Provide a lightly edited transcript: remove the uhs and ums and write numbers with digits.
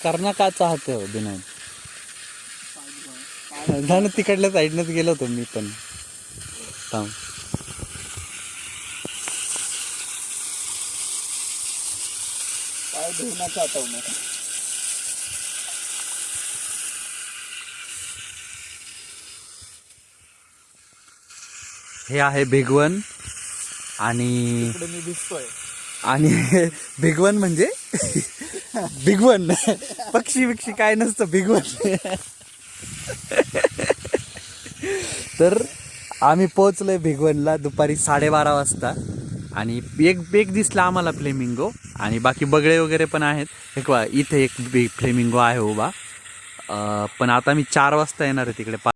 करना का चाहते हो विनोद? ना तिकडल्या साईडनंच गेलो होतो मी पण. थांब. पाय धुना चाहता हूं मैं. हे आहे भिगवण आणि इकडे मी दिसतोय. आणि भिगवण म्हणजे भिगवण पक्षी बिक्षी काय नसतं भिगवण. तर आम्ही पोहोचलोय भिगवणला दुपारी 12:30 वाजता आणि एक दिसला आम्हाला फ्लेमिंगो आणि बाकी बगळे वगैरे पण आहेत. इथे एक फ्लेमिंगो आहे उभा. पण आता मी 4 वाजता येणार आहे तिकडे.